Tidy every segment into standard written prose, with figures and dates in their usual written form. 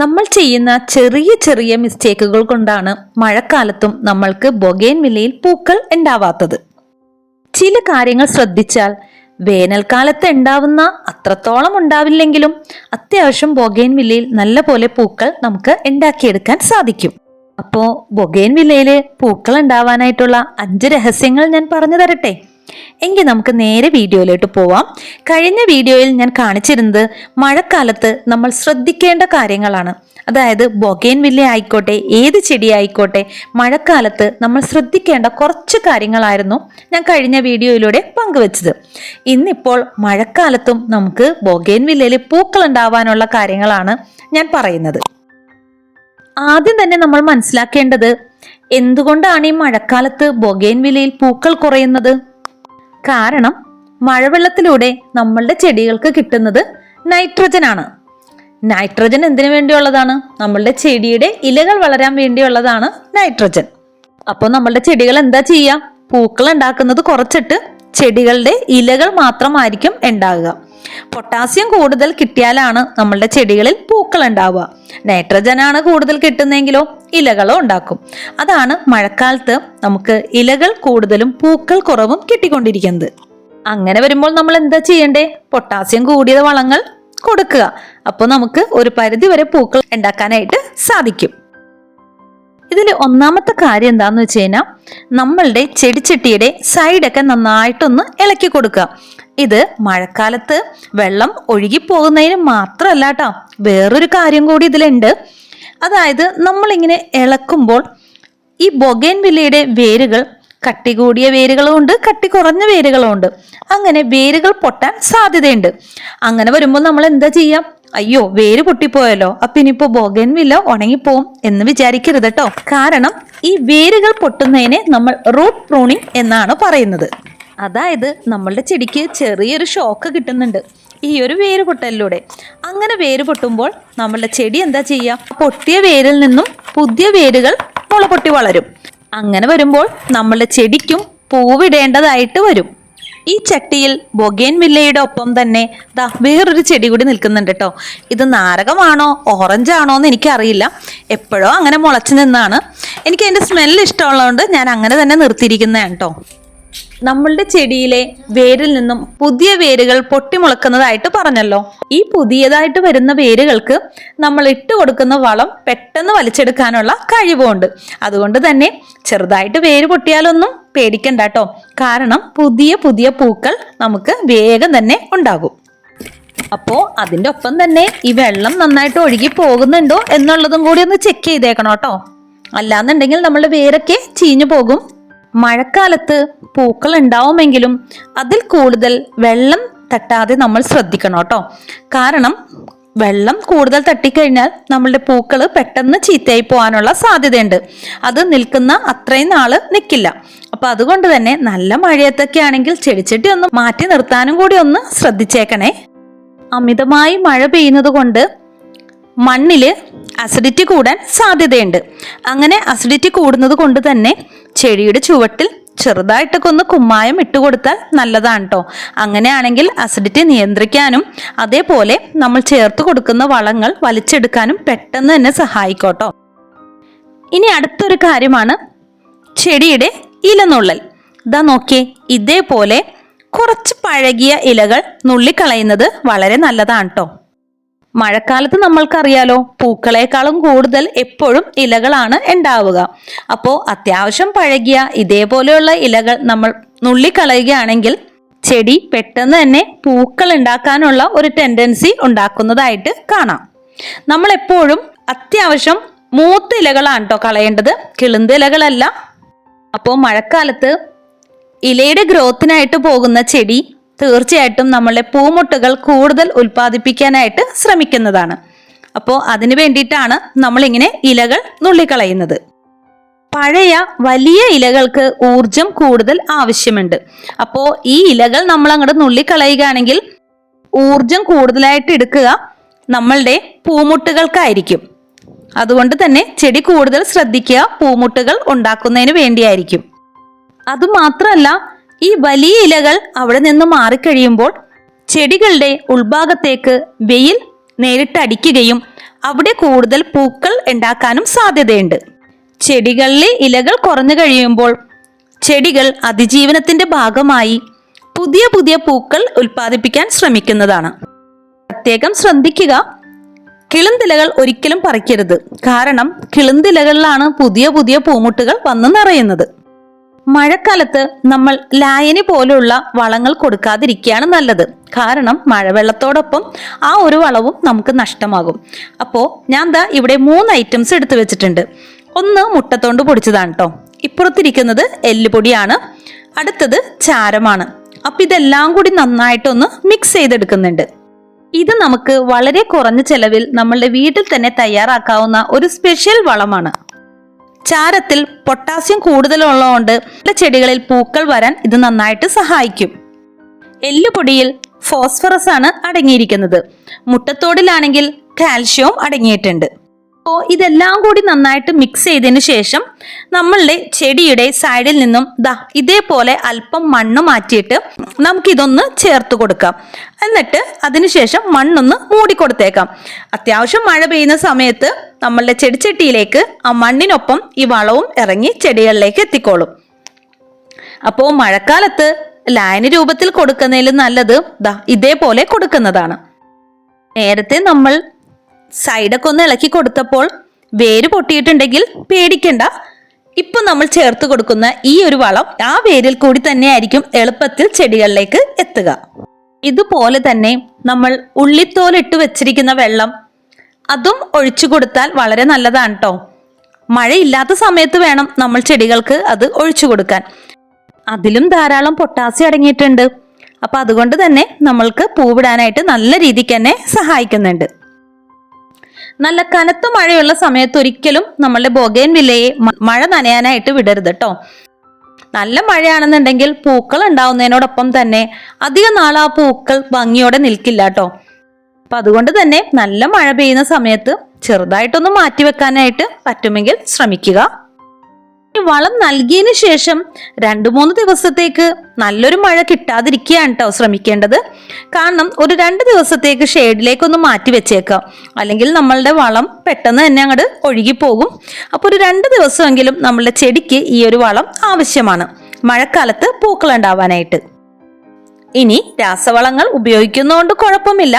നമ്മൾ ചെയ്യുന്ന ചെറിയ ചെറിയ മിസ്റ്റേക്കുകൾ കൊണ്ടാണ് മഴക്കാലത്തും നമ്മൾക്ക് ബൊഗെയിൻവില്ലയിൽ പൂക്കൾ ഉണ്ടാവാത്തത്. ചില കാര്യങ്ങൾ ശ്രദ്ധിച്ചാൽ വേനൽക്കാലത്ത് ഉണ്ടാവുന്ന അത്രത്തോളം ഉണ്ടാവില്ലെങ്കിലും അത്യാവശ്യം ബൊഗെയിൻവില്ലയിൽ നല്ല പോലെ പൂക്കൾ നമുക്ക് ഉണ്ടാക്കിയെടുക്കാൻ സാധിക്കും. അപ്പോൾ ബൊഗെയിൻവില്ലയില് പൂക്കൾ ഉണ്ടാവാനായിട്ടുള്ള 5 രഹസ്യങ്ങൾ ഞാൻ പറഞ്ഞു തരട്ടെ. എങ്കിൽ നമുക്ക് നേരെ വീഡിയോയിലോട്ട് പോവാം. കഴിഞ്ഞ വീഡിയോയിൽ ഞാൻ കാണിച്ചിരുന്നത് മഴക്കാലത്ത് നമ്മൾ ശ്രദ്ധിക്കേണ്ട കാര്യങ്ങളാണ്. അതായത് ബൊഗെയിൻവില്ല ആയിക്കോട്ടെ, ഏത് ചെടി ആയിക്കോട്ടെ, മഴക്കാലത്ത് നമ്മൾ ശ്രദ്ധിക്കേണ്ട കുറച്ച് കാര്യങ്ങളായിരുന്നു ഞാൻ കഴിഞ്ഞ വീഡിയോയിലൂടെ പങ്കുവച്ചത്. ഇന്നിപ്പോൾ മഴക്കാലത്തും നമുക്ക് ബൊഗെയിൻവില്ലയിൽ പൂക്കൾ ഉണ്ടാവാനുള്ള കാര്യങ്ങളാണ് ഞാൻ പറയുന്നത്. ആദ്യം തന്നെ നമ്മൾ മനസ്സിലാക്കേണ്ടത്, എന്തുകൊണ്ടാണ് ഈ മഴക്കാലത്ത് ബൊഗെയിൻവില്ലയിൽ പൂക്കൾ കുറയുന്നത്? കാരണം മഴവെള്ളത്തിലൂടെ നമ്മളുടെ ചെടികൾക്ക് കിട്ടുന്നത് നൈട്രജൻ ആണ്. നൈട്രജൻ എന്തിനു വേണ്ടിയുള്ളതാണ്? നമ്മളുടെ ചെടിയുടെ ഇലകൾ വളരാൻ വേണ്ടിയുള്ളതാണ് നൈട്രജൻ. അപ്പോൾ നമ്മളുടെ ചെടികൾ എന്താ ചെയ്യുക? പൂക്കൾ ഉണ്ടാക്കുന്നത് കുറച്ചിട്ട് ചെടികളുടെ ഇലകൾ മാത്രമായിരിക്കും ഉണ്ടാകുക. പൊട്ടാസ്യം കൂടുതൽ കിട്ടിയാലാണ് നമ്മളുടെ ചെടികളിൽ പൂക്കൾ ഉണ്ടാവുക. നൈട്രജൻ ആണ് കൂടുതൽ കിട്ടുന്നെങ്കിലോ ഇലകളോ ഉണ്ടാക്കും. അതാണ് മഴക്കാലത്ത് നമുക്ക് ഇലകൾ കൂടുതലും പൂക്കൾ കുറവും കിട്ടിക്കൊണ്ടിരിക്കുന്നത്. അങ്ങനെ വരുമ്പോൾ നമ്മൾ എന്താ ചെയ്യണ്ടേ? പൊട്ടാസ്യം കൂടിയ വളങ്ങൾ കൊടുക്കുക. അപ്പോൾ നമുക്ക് ഒരു പരിധി വരെ പൂക്കൾ ഉണ്ടാക്കാനായിട്ട് സാധിക്കും. ഇതിൽ ഒന്നാമത്തെ കാര്യം എന്താന്ന് വെച്ച് കഴിഞ്ഞാൽ, നമ്മളുടെ ചെടിച്ചട്ടിയുടെ സൈഡൊക്കെ നന്നായിട്ടൊന്ന് ഇളക്കി കൊടുക്കുക. ഇത് മഴക്കാലത്ത് വെള്ളം ഒഴുകിപ്പോകുന്നതിന് മാത്രമല്ല കേട്ടോ, വേറൊരു കാര്യം കൂടി ഇതിലുണ്ട്. അതായത് നമ്മളിങ്ങനെ ഇളക്കുമ്പോൾ ഈ ബൊഗെയിൻവില്ലയുടെ വേരുകൾ കട്ടി കൂടിയ വേരുകളും ഉണ്ട്, കട്ടി കുറഞ്ഞ വേരുകളും ഉണ്ട്. അങ്ങനെ വേരുകൾ പൊട്ടാൻ സാധ്യതയുണ്ട്. അങ്ങനെ വരുമ്പോൾ നമ്മൾ എന്താ ചെയ്യാം? അയ്യോ, വേര് പൊട്ടിപ്പോയല്ലോ, അപ്പൊ ഇനിയിപ്പോ ബൊഗെയിൻവില്ല ഉണങ്ങിപ്പോവും എന്ന് വിചാരിക്കരുത് കേട്ടോ. കാരണം ഈ വേരുകൾ പൊട്ടുന്നതിനെ നമ്മൾ റൂട്ട് പ്രൂണിങ് എന്നാണ് പറയുന്നത്. അതായത് നമ്മളുടെ ചെടിക്ക് ചെറിയൊരു ഷോക്ക് കിട്ടുന്നുണ്ട് ഈ ഒരു വേര് പൊട്ടലിലൂടെ. അങ്ങനെ വേര് പൊട്ടുമ്പോൾ നമ്മളുടെ ചെടി എന്താ ചെയ്യുക? പൊട്ടിയ വേരിൽ നിന്നും പുതിയ വേരുകൾ മുളപൊട്ടി വളരും. അങ്ങനെ വരുമ്പോൾ നമ്മളുടെ ചെടിക്കും പൂവിടേണ്ടതായിട്ട് വരും. ഈ ചട്ടിയിൽ ബൊഗെയിൻവില്ലയുടെ ഒപ്പം തന്നെ വേറൊരു ചെടി കൂടി നിൽക്കുന്നുണ്ട് കേട്ടോ. ഇത് നാരകമാണോ ഓറഞ്ച് ആണോ എന്ന് എനിക്കറിയില്ല. എപ്പോഴോ അങ്ങനെ മുളച്ചു നിന്നാണ്. എനിക്ക് അതിൻ്റെ സ്മെല്ല് ഇഷ്ടമുള്ളതുകൊണ്ട് ഞാൻ അങ്ങനെ തന്നെ നിർത്തിയിരിക്കുന്നതാണ് കേട്ടോ. നമ്മളുടെ ചെടിയിലെ വേരിൽ നിന്നും പുതിയ വേരുകൾ പൊട്ടിമുളക്കുന്നതായിട്ട് പറഞ്ഞല്ലോ. ഈ പുതിയതായിട്ട് വരുന്ന വേരുകൾക്ക് നമ്മൾ ഇട്ട് കൊടുക്കുന്ന വളം പെട്ടെന്ന് വലിച്ചെടുക്കാനുള്ള കഴിവുണ്ട്. അതുകൊണ്ട് തന്നെ ചെറുതായിട്ട് വേര് പൊട്ടിയാലൊന്നും പേടിക്കണ്ട കേട്ടോ. കാരണം പുതിയ പുതിയ പൂക്കൾ നമുക്ക് വേഗം തന്നെ ഉണ്ടാകും. അപ്പോൾ അതിൻ്റെ ഒപ്പം തന്നെ ഈ വെള്ളം നന്നായിട്ട് ഒഴുകി പോകുന്നുണ്ടോ എന്നുള്ളതും കൂടി ഒന്ന് ചെക്ക് ചെയ്തേക്കണം കേട്ടോ. അല്ലാന്നുണ്ടെങ്കിൽ നമ്മളുടെ വേരൊക്കെ ചീഞ്ഞു പോകും. മഴക്കാലത്ത് പൂക്കൾ ഉണ്ടാവുമെങ്കിലും അതിൽ കൂടുതൽ വെള്ളം തട്ടാതെ നമ്മൾ ശ്രദ്ധിക്കണം കേട്ടോ. കാരണം വെള്ളം കൂടുതൽ തട്ടിക്കഴിഞ്ഞാൽ നമ്മളുടെ പൂക്കൾ പെട്ടെന്ന് ചീത്തയായി പോകാനുള്ള സാധ്യതയുണ്ട്. അത് നിൽക്കുന്ന അത്രയും നാള് നിൽക്കില്ല. അപ്പൊ അതുകൊണ്ട് തന്നെ നല്ല മഴയത്തൊക്കെ ആണെങ്കിൽ ചെടിച്ചട്ടി ഒന്ന് മാറ്റി നിർത്താനും കൂടി ഒന്ന് ശ്രദ്ധിച്ചേക്കണേ. അമിതമായി മഴ പെയ്യുന്നത് കൊണ്ട് മണ്ണില് അസിഡിറ്റി കൂടാൻ സാധ്യതയുണ്ട്. അങ്ങനെ അസിഡിറ്റി കൂടുന്നത് കൊണ്ട് തന്നെ ചെടിയുടെ ചുവട്ടിൽ ചെറുതായിട്ടൊക്കെ ഒന്ന് കുമ്മായം ഇട്ടുകൊടുത്താൽ നല്ലതാണ് കേട്ടോ. അങ്ങനെയാണെങ്കിൽ അസിഡിറ്റി നിയന്ത്രിക്കാനും അതേപോലെ നമ്മൾ ചേർത്ത് കൊടുക്കുന്ന വളങ്ങൾ വലിച്ചെടുക്കാനും പെട്ടെന്ന് തന്നെ സഹായിക്കോട്ടോ. ഇനി അടുത്തൊരു കാര്യമാണ് ചെടിയുടെ ഇലനുള്ളൽ. ഇതാ നോക്കിയേ, ഇതേപോലെ കുറച്ച് പഴകിയ ഇലകൾ നുള്ളിക്കളയുന്നത് വളരെ നല്ലതാണ് കേട്ടോ. മഴക്കാലത്ത് നമ്മൾക്കറിയാലോ, പൂക്കളെക്കാളും കൂടുതൽ എപ്പോഴും ഇലകളാണ് ഉണ്ടാവുക. അപ്പോൾ അത്യാവശ്യം പഴകിയ ഇതേപോലെയുള്ള ഇലകൾ നമ്മൾ നുള്ളിക്കളയുകയാണെങ്കിൽ ചെടി പെട്ടെന്ന് തന്നെ പൂക്കൾ ഉണ്ടാക്കാനുള്ള ഒരു ടെൻഡൻസി ഉണ്ടാക്കുന്നതായിട്ട് കാണാം. നമ്മൾ എപ്പോഴും അത്യാവശ്യം മൂത്ത ഇലകളാണ് കേട്ടോ കളയേണ്ടത്, കിളുന്ത ഇലകളല്ല. അപ്പോൾ മഴക്കാലത്ത് ഇലയുടെ ഗ്രോത്തിനായിട്ട് പോകുന്ന ചെടി തീർച്ചയായിട്ടും നമ്മളുടെ പൂമുട്ടുകൾ കൂടുതൽ ഉൽപ്പാദിപ്പിക്കാനായിട്ട് ശ്രമിക്കുന്നതാണ്. അപ്പോൾ അതിനു വേണ്ടിയിട്ടാണ് നമ്മളിങ്ങനെ ഇലകൾ നുള്ളിക്കളയുന്നത്. പഴയ വലിയ ഇലകൾക്ക് ഊർജം കൂടുതൽ ആവശ്യമുണ്ട്. അപ്പോൾ ഈ ഇലകൾ നമ്മൾ അങ്ങോട്ട് നുള്ളിക്കളയുകയാണെങ്കിൽ ഊർജം കൂടുതലായിട്ട് എടുക്കുക നമ്മളുടെ പൂമുട്ടുകൾക്കായിരിക്കും. അതുകൊണ്ട് തന്നെ ചെടി കൂടുതൽ ശ്രദ്ധിക്കുക, പൂമുട്ടുകൾ ഉണ്ടാക്കുന്നതിന് വേണ്ടിയായിരിക്കും. അതുമാത്രമല്ല, ഈ വലിയ ഇലകൾ അവിടെ നിന്ന് മാറിക്കഴിയുമ്പോൾ ചെടികളുടെ ഉൾഭാഗത്തേക്ക് വെയിൽ നേരിട്ട് അടിക്കുകയും അവിടെ കൂടുതൽ പൂക്കൾ ഉണ്ടാക്കാനും സാധ്യതയുണ്ട്. ചെടികളിലെ ഇലകൾ കുറഞ്ഞു കഴിയുമ്പോൾ ചെടികൾ അതിജീവനത്തിന്റെ ഭാഗമായി പുതിയ പുതിയ പൂക്കൾ ഉൽപ്പാദിപ്പിക്കാൻ ശ്രമിക്കുന്നതാണ്. പ്രത്യേകം ശ്രദ്ധിക്കുക, കിളുന്തിലകൾ ഒരിക്കലും പറിക്കരുത്. കാരണം കിളുന്തിലകളിലാണ് പുതിയ പുതിയ പൂമുട്ടുകൾ വന്നു നിറയുന്നത്. മഴക്കാലത്ത് നമ്മൾ ലായനി പോലുള്ള വളങ്ങൾ കൊടുക്കാതിരിക്കുകയാണ് നല്ലത്. കാരണം മഴവെള്ളത്തോടൊപ്പം ആ ഒരു വളവും നമുക്ക് നഷ്ടമാകും. അപ്പോൾ ഞാൻ ദാ ഇവിടെ 3 ഐറ്റംസ് എടുത്തു വെച്ചിട്ടുണ്ട്. ഒന്ന് മുട്ടത്തോണ്ട് പൊടിച്ചതാണ് കേട്ടോ. ഇപ്പുറത്തിരിക്കുന്നത് എല്ലുപൊടിയാണ്. അടുത്തത് ചാരമാണ്. അപ്പൊ ഇതെല്ലാം കൂടി നന്നായിട്ടൊന്ന് മിക്സ് ചെയ്തെടുക്കുന്നുണ്ട്. ഇത് നമുക്ക് വളരെ കുറഞ്ഞ ചെലവിൽ നമ്മളുടെ വീട്ടിൽ തന്നെ തയ്യാറാക്കാവുന്ന ഒരു സ്പെഷ്യൽ വളമാണ്. ചാരത്തിൽ പൊട്ടാസ്യം കൂടുതലുള്ളതുകൊണ്ട് ചെടികളിൽ പൂക്കൾ വരാൻ ഇത് നന്നായിട്ട് സഹായിക്കും. എല്ലുപൊടിയിൽ ഫോസ്ഫറസ് ആണ് അടങ്ങിയിരിക്കുന്നത്. മുട്ടത്തോടിലാണെങ്കിൽ കാൽഷ്യവും അടങ്ങിയിട്ടുണ്ട്. അപ്പോൾ ഇതെല്ലാം കൂടി നന്നായിട്ട് മിക്സ് ചെയ്തതിന് ശേഷം നമ്മളുടെ ചെടിയുടെ സൈഡിൽ നിന്നും ഇതേപോലെ അല്പം മണ്ണ് മാറ്റിയിട്ട് നമുക്കിതൊന്ന് ചേർത്ത് കൊടുക്കാം. എന്നിട്ട് അതിനുശേഷം മണ്ണൊന്ന് മൂടിക്കൊടുത്തേക്കാം. അത്യാവശ്യം മഴ പെയ്യുന്ന സമയത്ത് നമ്മളുടെ ചെടിച്ചട്ടിയിലേക്ക് ആ മണ്ണിനൊപ്പം ഈ വളവും ഇറങ്ങി ചെടികളിലേക്ക് എത്തിക്കോളും. അപ്പോൾ മഴക്കാലത്ത് ലായനി രൂപത്തിൽ കൊടുക്കുന്നതിൽ നല്ലത് ഇതേപോലെ കൊടുക്കുന്നതാണ്. നേരത്തെ നമ്മൾ സൈഡൊക്കെ ഒന്ന് ഇളക്കി കൊടുത്തപ്പോൾ വേര് പൊട്ടിയിട്ടുണ്ടെങ്കിൽ പേടിക്കണ്ട. ഇപ്പൊ നമ്മൾ ചേർത്ത് കൊടുക്കുന്ന ഈ ഒരു വളം ആ വേരിൽ കൂടി തന്നെ ആയിരിക്കും എളുപ്പത്തിൽ ചെടികളിലേക്ക് എത്തുക. ഇതുപോലെ തന്നെ നമ്മൾ ഉള്ളിത്തോലിട്ട് വെച്ചിരിക്കുന്ന വെള്ളം അതും ഒഴിച്ചു കൊടുത്താൽ വളരെ നല്ലതാണ് കേട്ടോ. മഴയില്ലാത്ത സമയത്ത് വേണം നമ്മൾ ചെടികൾക്ക് അത് ഒഴിച്ചു കൊടുക്കാൻ. അതിലും ധാരാളം പൊട്ടാസ്യം അടങ്ങിയിട്ടുണ്ട്. അപ്പൊ അതുകൊണ്ട് തന്നെ നമ്മൾക്ക് പൂവിടാനായിട്ട് നല്ല രീതിക്ക് തന്നെ സഹായിക്കുന്നുണ്ട്. നല്ല കനത്ത മഴയുള്ള സമയത്ത് ഒരിക്കലും നമ്മളുടെ ബൊഗെയിൻവില്ലയെ മഴ നനയാനായിട്ട് വിടരുത് കേട്ടോ. നല്ല മഴയാണെന്നുണ്ടെങ്കിൽ പൂക്കൾ ഉണ്ടാവുന്നതിനോടൊപ്പം തന്നെ അധികം നാൾ ആ പൂക്കൾ ഭംഗിയോടെ നിൽക്കില്ല കേട്ടോ. അപ്പൊ അതുകൊണ്ട് തന്നെ നല്ല മഴ പെയ്യുന്ന സമയത്ത് ചെറുതായിട്ടൊന്ന് മാറ്റി വെക്കാനായിട്ട് പറ്റുമെങ്കിൽ ശ്രമിക്കുക. വളം നൽകിയതിന് ശേഷം 2-3 ദിവസത്തേക്ക് നല്ലൊരു മഴ കിട്ടാതിരിക്കുകയാണ് കേട്ടോ ശ്രമിക്കേണ്ടത്. കാരണം ഒരു 2 ദിവസത്തേക്ക് ഷെയ്ഡിലേക്കൊന്ന് മാറ്റി വെച്ചേക്കാം. അല്ലെങ്കിൽ നമ്മളുടെ വളം പെട്ടെന്ന് തന്നെ അങ്ങോട്ട് ഒഴുകിപ്പോകും. അപ്പോൾ ഒരു 2 ദിവസമെങ്കിലും നമ്മളുടെ ചെടിക്ക് ഈ ഒരു വളം ആവശ്യമാണ് മഴക്കാലത്ത് പൂക്കൾ ഉണ്ടാവാനായിട്ട്. ഇനി രാസവളങ്ങൾ ഉപയോഗിക്കുന്നതുകൊണ്ട് കുഴപ്പമില്ല.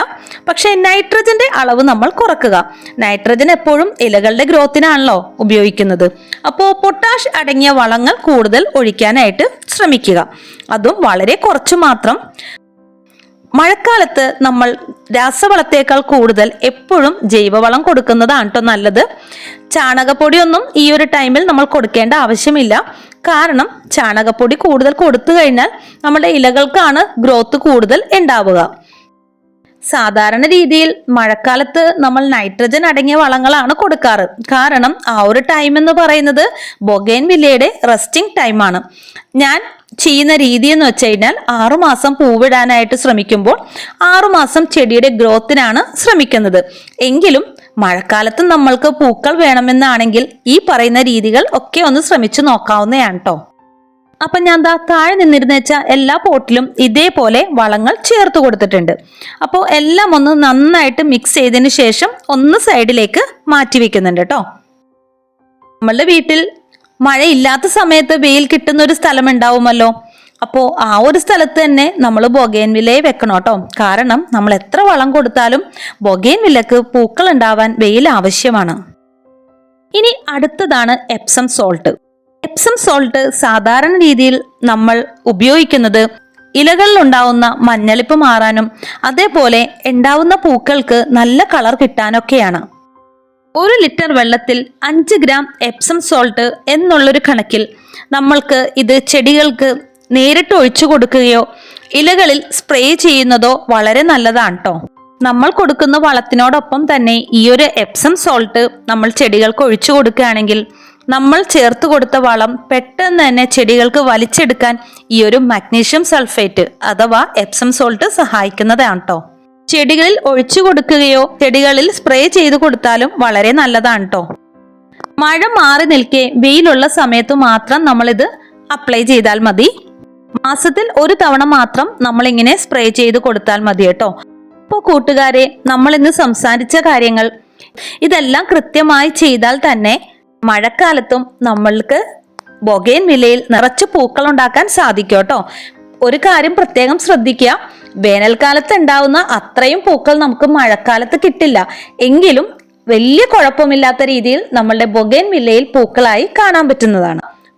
പക്ഷെ നൈട്രജന്റെ അളവ് നമ്മൾ കുറക്കുക. നൈട്രജൻ എപ്പോഴും ഇലകളുടെ ഗ്രോത്തിനാണല്ലോ ഉപയോഗിക്കുന്നത്. അപ്പോൾ പൊട്ടാഷ് അടങ്ങിയ വളങ്ങൾ കൂടുതൽ ഒഴിക്കാനായിട്ട് ശ്രമിക്കുക. അതും വളരെ കുറച്ച് മാത്രം. മഴക്കാലത്ത് നമ്മൾ രാസവളത്തേക്കാൾ കൂടുതൽ എപ്പോഴും ജൈവവളം കൊടുക്കുന്നതാണ് കേട്ടോ നല്ലത്. ചാണകപ്പൊടിയൊന്നും ഈ ഒരു ടൈമിൽ നമ്മൾ കൊടുക്കേണ്ട ആവശ്യമില്ല. കാരണം ചാണകപ്പൊടി കൂടുതൽ കൊടുത്തു കഴിഞ്ഞാൽ നമ്മുടെ ഇലകൾക്കാണ് ഗ്രോത്ത് കൂടുതൽ ഉണ്ടാവുക. സാധാരണ രീതിയിൽ മഴക്കാലത്ത് നമ്മൾ നൈട്രജൻ അടങ്ങിയ വളങ്ങളാണ് കൊടുക്കാറ്. കാരണം ആ ഒരു ടൈം എന്ന് പറയുന്നത് ബൊഗെയിൻവില്ലയുടെ റെസ്റ്റിംഗ് ടൈമാണ്. ഞാൻ ചെയ്യുന്ന രീതി എന്ന് വെച്ച് കഴിഞ്ഞാൽ 6 മാസം പൂവിടാനായിട്ട് ശ്രമിക്കുമ്പോൾ 6 മാസം ചെടിയുടെ ഗ്രോത്തിനാണ് ശ്രമിക്കുന്നത്. എങ്കിലും മഴക്കാലത്ത് നമ്മൾക്ക് പൂക്കൾ വേണമെന്നാണെങ്കിൽ ഈ പറയുന്ന രീതികൾ ഒക്കെ ഒന്ന് ശ്രമിച്ചു നോക്കാവുന്നതാണ് കേട്ടോ. അപ്പൊ ഞാൻ താഴെ നിന്നിരുന്ന വെച്ചാൽ എല്ലാ പോട്ടിലും ഇതേപോലെ വളങ്ങൾ ചേർത്ത് കൊടുത്തിട്ടുണ്ട്. അപ്പോൾ എല്ലാം ഒന്ന് നന്നായിട്ട് മിക്സ് ചെയ്തതിന് ശേഷം ഒന്ന് സൈഡിലേക്ക് മാറ്റി വെക്കുന്നുണ്ട് കേട്ടോ. നമ്മളുടെ വീട്ടിൽ മഴയില്ലാത്ത സമയത്ത് വെയിൽ കിട്ടുന്ന ഒരു സ്ഥലം ഉണ്ടാവുമല്ലോ. അപ്പോൾ ആ ഒരു സ്ഥലത്ത് തന്നെ നമ്മൾ ബൊഗെയിൻവില്ലയെ വെക്കണം കേട്ടോ. കാരണം നമ്മൾ എത്ര വളം കൊടുത്താലും ബൊഗെയിൻവില്ലക്ക് പൂക്കൾ ഉണ്ടാവാൻ വെയിൽ ആവശ്യമാണ്. ഇനി അടുത്തതാണ് എപ്സം സോൾട്ട്. എപ്സം സോൾട്ട് സാധാരണ രീതിയിൽ നമ്മൾ ഉപയോഗിക്കുന്നത് ഇലകളിൽ ഉണ്ടാവുന്ന മഞ്ഞളിപ്പ് മാറാനും അതേപോലെ ഉണ്ടാവുന്ന പൂക്കൾക്ക് നല്ല കളർ കിട്ടാനൊക്കെയാണ്. 1 ലിറ്റർ വെള്ളത്തിൽ 5 ഗ്രാം എപ്സം സോൾട്ട് എന്നുള്ളൊരു കണക്കിൽ നമ്മൾക്ക് ഇത് ചെടികൾക്ക് നേരിട്ട് ഒഴിച്ചു കൊടുക്കുകയോ ഇലകളിൽ സ്പ്രേ ചെയ്യുന്നതോ വളരെ നല്ലതാണ് കേട്ടോ. നമ്മൾ കൊടുക്കുന്ന വളത്തിനോടൊപ്പം തന്നെ ഈ ഒരു എപ്സം സോൾട്ട് നമ്മൾ ചെടികൾക്ക് ഒഴിച്ചു കൊടുക്കുകയാണെങ്കിൽ നമ്മൾ ചേർത്ത് കൊടുത്ത വളം പെട്ടെന്ന് തന്നെ ചെടികൾക്ക് വലിച്ചെടുക്കാൻ ഈ ഒരു മഗ്നീഷ്യം സൾഫേറ്റ് അഥവാ എപ്സം സോൾട്ട് സഹായിക്കുന്നതാണ് കേട്ടോ. ചെടികളിൽ ഒഴിച്ചു കൊടുക്കുകയോ ചെടികളിൽ സ്പ്രേ ചെയ്ത് കൊടുത്താലും വളരെ നല്ലതാണ് കേട്ടോ. മഴ മാറി നിൽക്കെ വെയിലുള്ള സമയത്ത് മാത്രം നമ്മളിത് അപ്ലൈ ചെയ്താൽ മതി. മാസത്തിൽ 1 തവണ മാത്രം നമ്മളിങ്ങനെ സ്പ്രേ ചെയ്ത് കൊടുത്താൽ മതി കേട്ടോ. അപ്പോൾ കൂട്ടുകാരെ, നമ്മൾ ഇന്ന് സംസാരിച്ച കാര്യങ്ങൾ ഇതെല്ലാം കൃത്യമായി ചെയ്താൽ തന്നെ മഴക്കാലത്തും നമ്മൾക്ക് ബൊഗേൻ വില്ലയിൽ നിറച്ച് പൂക്കൾ ഉണ്ടാക്കാൻ സാധിക്കും കേട്ടോ. ഒരു കാര്യം പ്രത്യേകം ശ്രദ്ധിക്കുക, വേനൽക്കാലത്ത് ഉണ്ടാവുന്ന അത്രയും പൂക്കൾ നമുക്ക് മഴക്കാലത്ത് കിട്ടില്ല. എങ്കിലും വലിയ കുഴപ്പമില്ലാത്ത രീതിയിൽ നമ്മളുടെ ബൊഗേൻ വില്ലയിൽ പൂക്കളായി കാണാൻ പറ്റുന്നതാണ്.